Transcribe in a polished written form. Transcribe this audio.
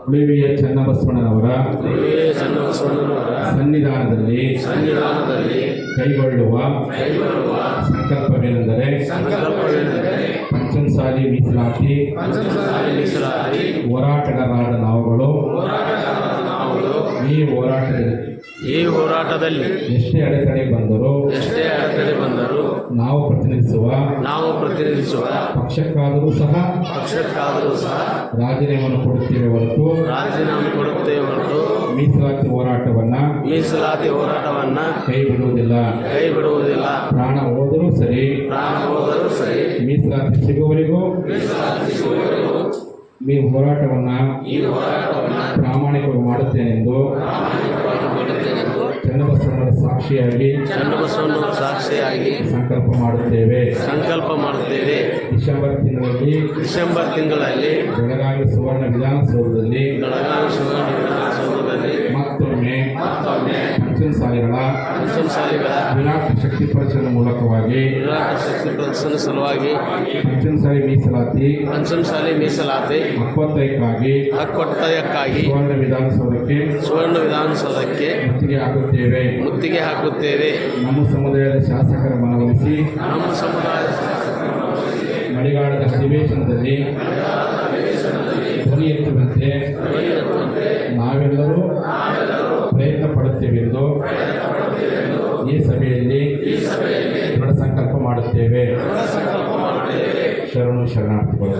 ಉಳಿವಿಯ ಚನ್ನಬಸವಣ್ಣನವರ ಸನ್ನಿಧಾನದಲ್ಲಿ ಕೈಗೊಳ್ಳುವ ಸಂಕಲ್ಪವೇನೆಂದರೆ ಪಂಚಮಸಾಲಿ ಮೀಸಲಾತಿ ಹೋರಾಟಗಾರರಾದ ನಾವುಗಳು ಈ ಹೋರಾಟದಲ್ಲಿ ಎಷ್ಟೇ ಅಡೆತಡೆ ಬಂದರೂ ನಾವು ಪ್ರತಿನಿಧಿಸುವ ಪಕ್ಷಕ್ಕಾದರೂ ಸಹ ರಾಜೀನಾಮೆಯನ್ನು ಕೊಡುತ್ತೇವೆ ಹೊರತು ಮೀಸಲಾತಿ ಹೋರಾಟವನ್ನ ಕೈ ಬಿಡುವುದಿಲ್ಲ. ಪ್ರಾಣ ಹೋದರೂ ಸರಿ ಮೀಸಲಾತಿ ಸಿಗುವವರೆಗೂ ಈ ಹೋರಾಟವನ್ನ ಪ್ರಾಮಾಣಿಕವಾಗಿ ಮಾಡುತ್ತೇನೆಂದು ಚನ್ನಬಸವಣ್ಣನ ಸಾಕ್ಷಿಯಾಗಿ ಸಂಕಲ್ಪ ಮಾಡುತ್ತೇವೆ. ಡಿಸೆಂಬರ್ ತಿಂಗಳಲ್ಲಿ ಬೆಳಗಾವಿ ಸುವರ್ಣ ವಿಧಾನಸೌಧದಲ್ಲಿ ಮತ್ತೊಮ್ಮೆ ಪಂಚಮಸಾಲಿಗಳ ವಿರಾಟ್ ಶಕ್ತಿ ಪ್ರದರ್ಶನ ಮೂಲಕವಾಗಿ ಪಂಚಮಸಾಲಿ ಮೀಸಲಾತಿ ಹಕ್ಕೊತ್ತಾಯಕ್ಕಾಗಿ ಸುವರ್ಣ ವಿಧಾನಸೌಧಕ್ಕೆ ಮುತ್ತಿಗೆ ಹಾಕುತ್ತೇವೆ. ನಮ್ಮ ಸಮುದಾಯದ ಶಾಸಕರ ಮನವೊಲಿಸಿ ಮಳೆಗಾಲದ ಅಧಿವೇಶನದಲ್ಲಿ ಧ್ವನಿ ಎತ್ತುವಂತೆ ನಾವೆಲ್ಲರೂ ಪ್ರಯತ್ನ ಪಡುತ್ತೇವೆಂದು ಈ ಸಭೆಯಲ್ಲಿ ದೃಢ ಸಂಕಲ್ಪ ಮಾಡುತ್ತೇವೆ. ಶರಣು ಶರಣಾರ್ಥಿಗಳು.